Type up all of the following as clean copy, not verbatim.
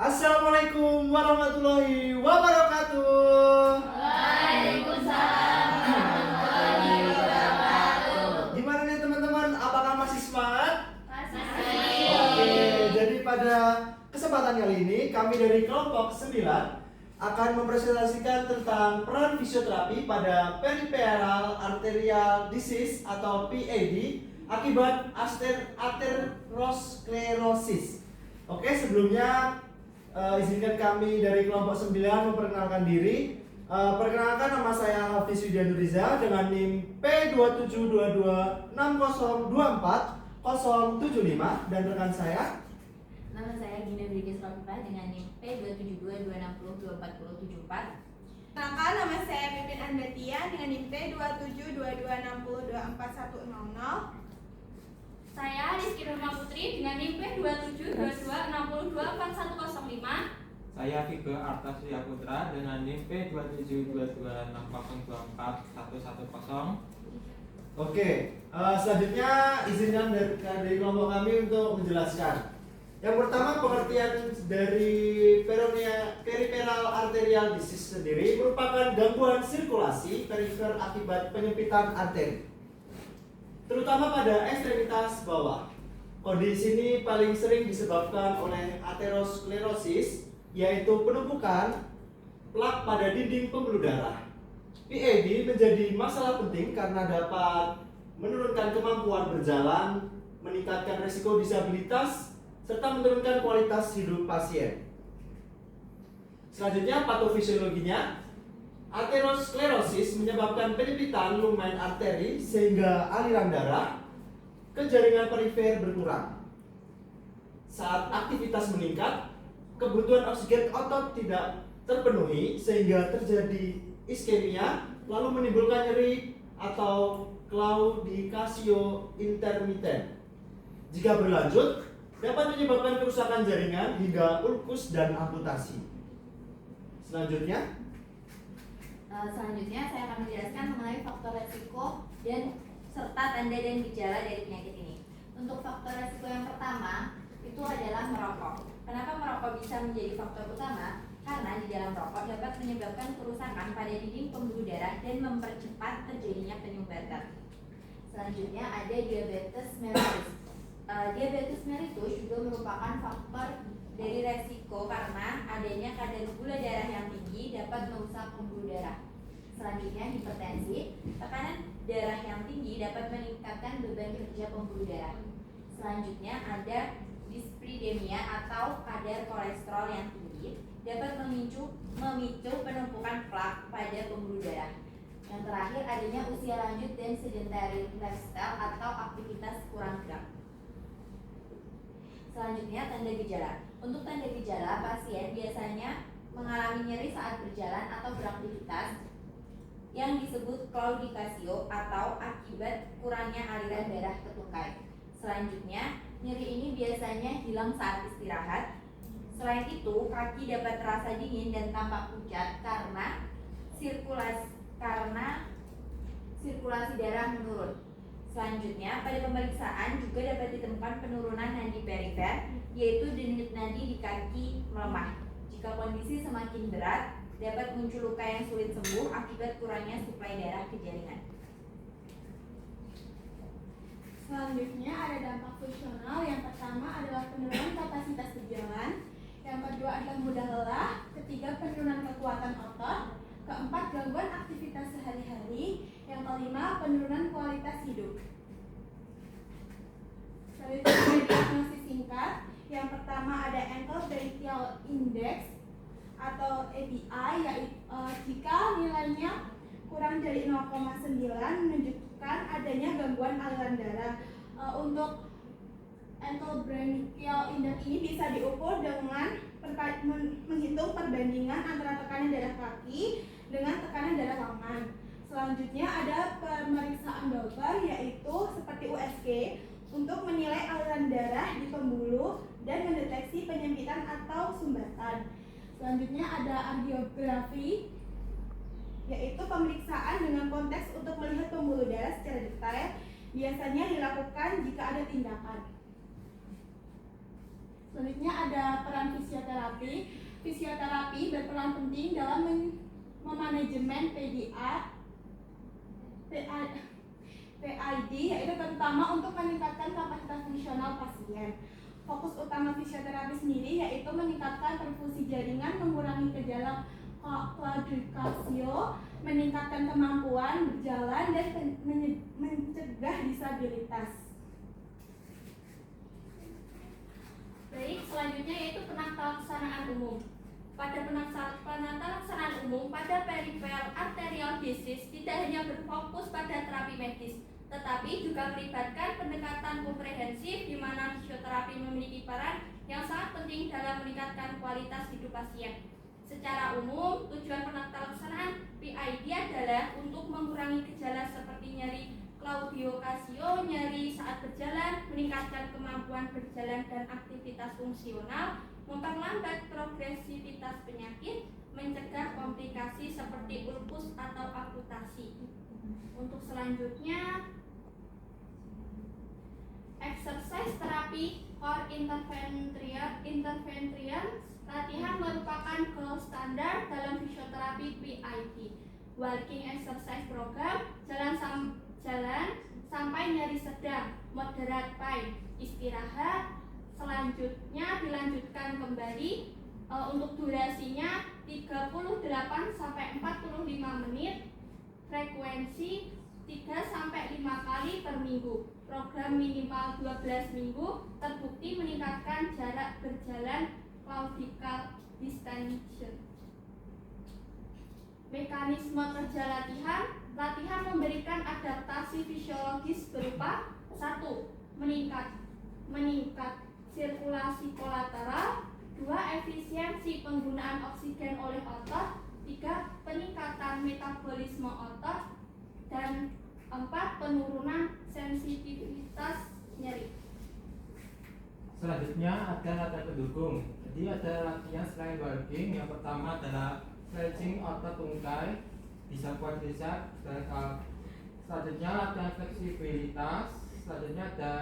Assalamualaikum warahmatullahi wabarakatuh. Waalaikumsalam warahmatullahi wabarakatuh. Gimana nih teman-teman? Apakah masih semangat? Masih. Oke, jadi pada kesempatan kali ini kami dari kelompok 9 akan mempresentasikan tentang peran fisioterapi pada peripheral arterial disease atau PAD akibat aterosklerosis. Oke, sebelumnya izinkan kami dari kelompok 9 memperkenalkan diri. Perkenalkan, nama saya Hafiz Widian Nuriza dengan NIM P2722640075 dan rekan saya. Nama saya Gina Brigis Rafifah dengan NIM P272260240074. Perkenalkan, nama saya Pipin Andatia dengan NIM P272260240100. Saya Rizky Nurma Putri dengan NIM P272260240105. Saya Vigo Artasya Putra dengan NIM P272260241110. Oke, selanjutnya izinkan dari kelompok kami untuk menjelaskan. Yang pertama, pengertian dari peripheral arterial disease sendiri merupakan gangguan sirkulasi perifer akibat penyempitan arteri, terutama pada ekstremitas bawah. Kondisi ini paling sering disebabkan oleh aterosklerosis, yaitu penumpukan plak pada dinding pembuluh darah. PAD menjadi masalah penting karena dapat menurunkan kemampuan berjalan, meningkatkan risiko disabilitas, serta menurunkan kualitas hidup pasien. Selanjutnya, patofisiologinya. Aterosklerosis menyebabkan penyempitan lumen arteri sehingga aliran darah ke jaringan perifer berkurang. Saat aktivitas meningkat, kebutuhan oksigen otot tidak terpenuhi sehingga terjadi iskemia, lalu menimbulkan nyeri atau claudicatio intermittent. Jika berlanjut, dapat menyebabkan kerusakan jaringan hingga ulkus dan amputasi. Selanjutnya Selanjutnya saya akan menjelaskan mengenai faktor resiko dan serta tanda dan gejala dari penyakit ini. Untuk faktor resiko yang pertama itu adalah merokok. Kenapa merokok bisa menjadi faktor utama? Karena di dalam rokok dapat menyebabkan kerusakan pada dinding pembuluh darah dan mempercepat terjadinya penyumbatan. Selanjutnya ada diabetes mellitus. Diabetes mellitus juga merupakan faktor dari resiko karena adanya kadar gula darah yang tinggi dapat merusak pembuluh darah. Selanjutnya hipertensi, tekanan darah yang tinggi dapat meningkatkan beban kerja pembuluh darah. Selanjutnya ada dislipidemia atau kadar kolesterol yang tinggi dapat memicu penumpukan plak pada pembuluh darah. Yang terakhir adanya usia lanjut dan sedentary lifestyle atau aktivitas kurang gerak. Selanjutnya tanda gejala. Untuk tanda gejala, pasien biasanya mengalami nyeri saat berjalan atau beraktivitas yang disebut claudicatio atau akibat kurangnya aliran darah ke tungkai. Selanjutnya, nyeri ini biasanya hilang saat istirahat. Selain itu, kaki dapat terasa dingin dan tampak pucat karena sirkulasi darah menurun. Selanjutnya, pada pemeriksaan juga dapat ditemukan penurunan nadi perifer, yaitu denyut nadi di kaki melemah. Jika kondisi semakin berat, dapat muncul luka yang sulit sembuh akibat kurangnya suplai darah ke jaringan. Selanjutnya ada dampak fungsional. Yang pertama adalah penurunan kapasitas berjalan. Yang kedua adalah mudah lelah. Ketiga, penurunan kekuatan otot. Keempat, gangguan aktivitas sehari-hari. Yang kelima, penurunan kualitas hidup. Selanjutnya ada diagnosis singkat. Yang pertama ada ankle brachial index atau ABI, yaitu jika nilainya kurang dari 0,9 menunjukkan adanya gangguan aliran darah. Untuk ankle brachial index ini bisa diukur dengan menghitung perbandingan antara tekanan darah kaki dengan tekanan darah lengan. Selanjutnya ada pemeriksaan Doppler, yaitu seperti USG untuk menilai aliran darah di pembuluh dan mendeteksi penyempitan atau sumbatan. Selanjutnya ada angiografi, yaitu pemeriksaan dengan konteks untuk melihat pembuluh darah secara detail. Biasanya dilakukan jika ada tindakan. Selanjutnya ada peran fisioterapi. fisioterapi berperan penting dalam memanajemen PID, yaitu terutama untuk meningkatkan kapasitas fungsional pasien. Fokus utama fisioterapi sendiri yaitu meningkatkan perfusi jaringan, mengurangi gejala quadricultio, meningkatkan kemampuan berjalan, dan mencegah disabilitas. Baik, selanjutnya yaitu penata laksanaan umum. Pada penata laksanaan umum pada peripheral arterial disease tidak hanya berfokus pada terapi medis, tetapi juga melibatkan pendekatan komprehensif di mana fisioterapi memiliki peran yang sangat penting dalam meningkatkan kualitas hidup pasien. Secara umum, tujuan penata laksanaan PID adalah untuk mengurangi gejala seperti nyeri claudiocasio, nyeri saat berjalan, meningkatkan kemampuan berjalan dan aktivitas fungsional, memperlambat progresivitas penyakit, mencegah komplikasi seperti ulkus atau amputasi. Untuk selanjutnya, exercise therapy or intervention latihan merupakan gold standar dalam fisioterapi PID. Walking exercise program, jalan sampai nyeri sedang, moderate pain, istirahat, selanjutnya dilanjutkan kembali untuk durasinya 38 sampai 45 menit, frekuensi 3 sampai 5 kali per minggu. Program minimal 12 minggu, terbukti meningkatkan jarak berjalan claudical distension. Mekanisme kerja latihan memberikan adaptasi fisiologis berupa 1. Meningkat sirkulasi kolateral, 2. Efisiensi penggunaan oksigen oleh otot, 3. Peningkatan metabolisme otot, dan 4. Penurunan sensitivitas nyeri. Selanjutnya ada latihan pendukung. Jadi ada latihan selain walking. Yang pertama adalah stretching otot tungkai, bisa quadriceps, dan selanjutnya latihan fleksibilitas. Selanjutnya ada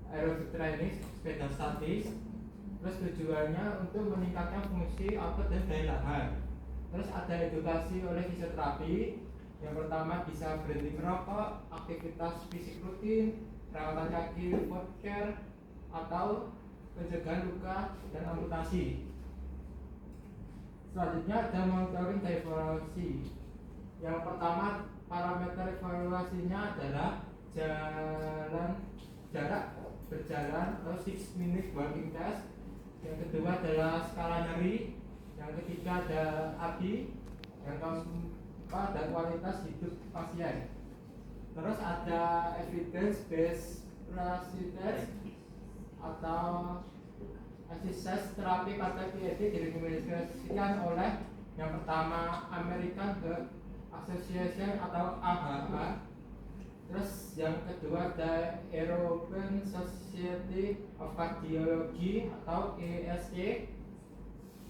aerobic training, sepeda statis. Terus tujuannya untuk meningkatkan fungsi otot dan daya tahan. Terus ada edukasi oleh fisioterapi. Yang pertama bisa berhenti merokok, aktivitas fisik rutin, perawatan kaki, foot care, atau pencegahan luka dan amputasi. Selanjutnya ada monitoring dan evaluasi. Yang pertama parameter evaluasinya adalah jarak berjalan atau 6 minute walking test. Yang kedua adalah skala nyeri. Yang ketiga ada ABI. Yang keempat ada kualitas hidup pasien. Terus ada evidence based test atau exercise terapi pada PID direkomendasikan oleh yang pertama American Heart Association atau AHA. Terus yang kedua ada European Society of Cardiology atau ESC.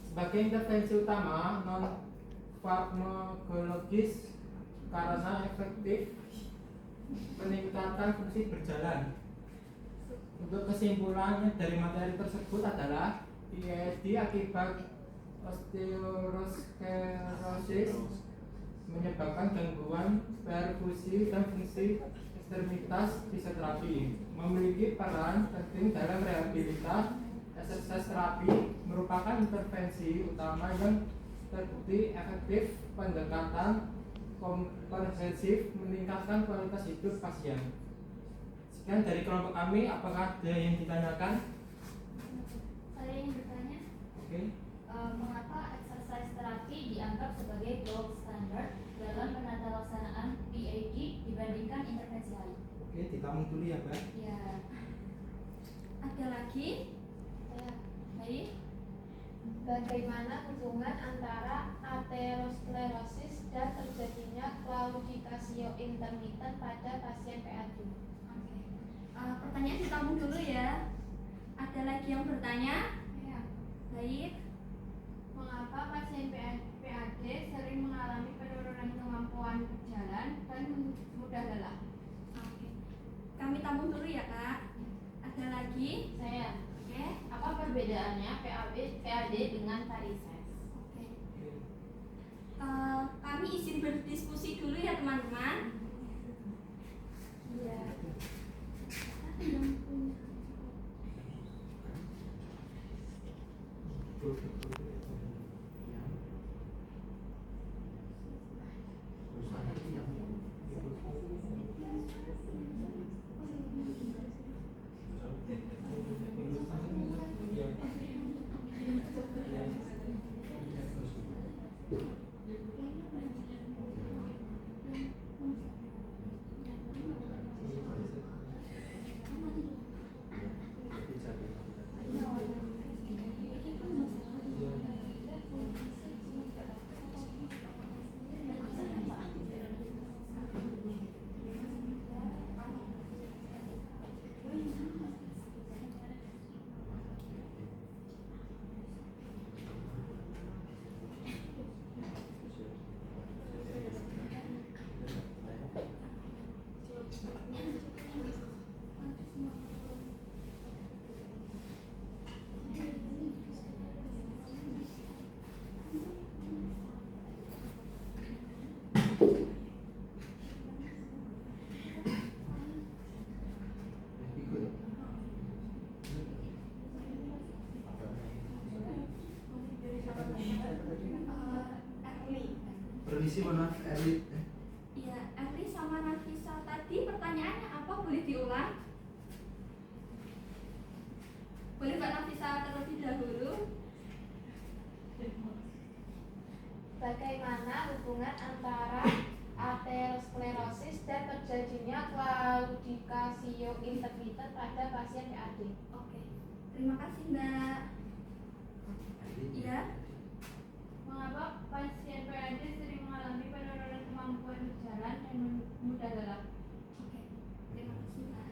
Sebagai intervensi utama non farmakologis karena efektif peningkatan fungsi berjalan. Untuk kesimpulannya dari materi tersebut adalah PID akibat osteosklerosis menyebabkan gangguan perfusi dan fungsi ekstremitas. Fisioterapi memiliki peran penting dalam rehabilitas. Exercise terapi merupakan intervensi utama yang terbukti efektif. Pendekatan komprehensif meningkatkan kualitas hidup pasien. Sekian dari kelompok kami, apakah ada yang ditanyakan? Saya ingin bertanya, Mengapa exercise terapi dianggap sebagai gold standard dalam penata laksanaan PID dibandingkan intervensi lain? Oke, ditamu dulu ya, Mbak. Ya, ada lagi? baik. Bagaimana hubungan antara aterosklerosis dan terjadinya claudicatio intermittent pada pasien PAD? Pertanyaan ditamu dulu ya. Ada lagi yang bertanya? Ya. Baik. Mengapa pasien PAD sering mengalami penurunan kemampuan berjalan dan mudah lelah? Kami tampung dulu ya Kak. Ada lagi? Saya. Oke. Apa perbedaannya PAD PAD dengan varises. Oke. Kami izin berdiskusi dulu ya teman-teman. Iya. Permisi, mohon maaf, Erli. Ya, Erli sama Nafisa tadi pertanyaannya apa? Boleh diulang? Boleh Mbak Nafisa terlebih dahulu? Bagaimana hubungan antara aterosklerosis dan terjadinya claudicatio intermittent pada pasien PAD? Oke, terima kasih Mbak. Ya, Mengapa pasien PAD sering mengalami penurunan kemampuan berjalan dan mudah lelah? oke, terima kasih Mbak.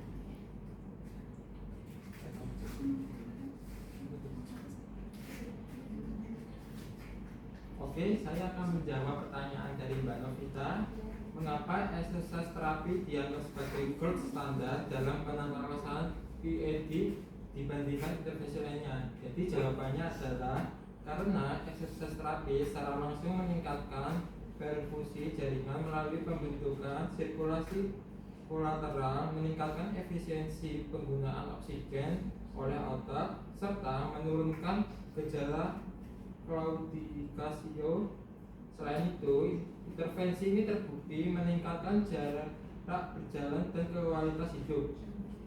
Oke, saya akan menjawab pertanyaan dari Mbak Novita. Mengapa exercise terapi dianggap sebagai gold standar dalam penanganan PAD dibandingkan intervensi lainnya? Jadi jawabannya adalah karena exercise terapi secara langsung meningkatkan perfusi jaringan melalui pembentukan sirkulasi kolateral, meningkatkan efisiensi penggunaan oksigen oleh otot, serta menurunkan gejala claudicatio. Selain itu, intervensi ini terbukti meningkatkan jarak berjalan dan kualitas hidup,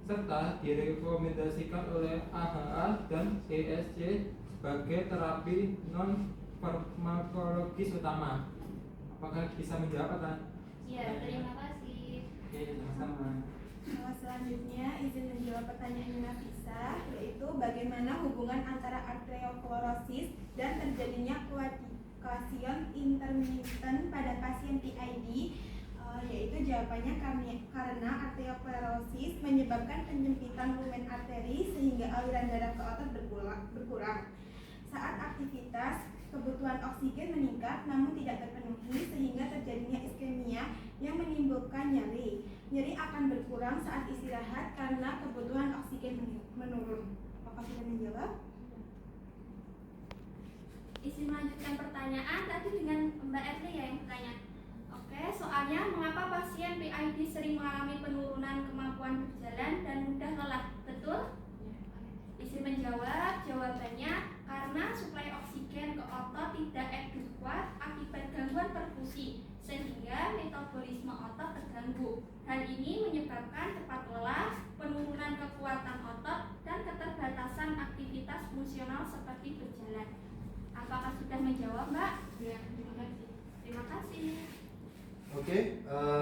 serta direkomendasikan oleh AHA dan ESC sebagai terapi non farmakologis utama. Apakah bisa menjawab, Pak? Iya, terima kasih. Oke, sama-sama. Selanjutnya izin menjawab pertanyaan Nafisa, yaitu bagaimana hubungan antara arteriosklerosis dan terjadinya claudication intermittent pada pasien PID. Yaitu jawabannya karena arteriosklerosis menyebabkan penyempitan lumen arteri sehingga aliran darah ke otot berkurang. Saat aktivitas, kebutuhan oksigen meningkat namun tidak terpenuhi sehingga terjadinya iskemia yang menimbulkan nyeri. Nyeri akan berkurang saat istirahat karena kebutuhan oksigen menurun. Apakah sudah menjawab? Izin melanjutkan pertanyaan tadi dengan Mbak Erli ya yang bertanya. Oke, soalnya mengapa pasien PID sering mengalami penurunan kemampuan berjalan dan mudah lelah? Betul? Izin menjawab, jawabannya karena suplai oksigen ke otot tidak adekuat akibat gangguan perfusi sehingga metabolisme otot terganggu. Hal ini menyebabkan cepat lelah, penurunan kekuatan otot, dan keterbatasan aktivitas fungsional seperti berjalan. Apakah sudah menjawab, Mbak? Ya, terima kasih. Terima kasih. Oke,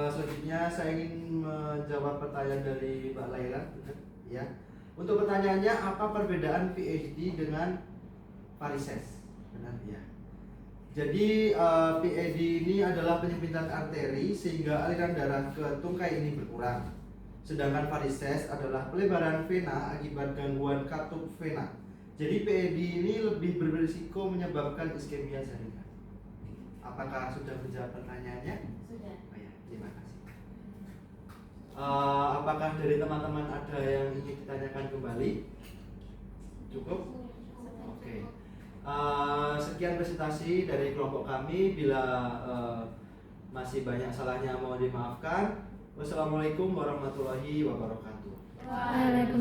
selanjutnya saya ingin menjawab pertanyaan dari Mbak Laila, ya. Untuk pertanyaannya, apa perbedaan PAD dengan varises? Benar ya. Jadi PAD ini adalah penyempitan arteri sehingga aliran darah ke tungkai ini berkurang. Sedangkan varises adalah pelebaran vena akibat gangguan katup vena. Jadi PAD ini lebih berisiko menyebabkan iskemia jaringan. Apakah sudah menjawab pertanyaannya? Sudah. Oh ya, terima kasih. Apakah dari teman-teman ada yang ingin ditanyakan kembali? Cukup? Oke. Sekian presentasi dari kelompok kami. Bila masih banyak salahnya mohon dimaafkan. Wassalamualaikum warahmatullahi wabarakatuh. Waalaikumsalam.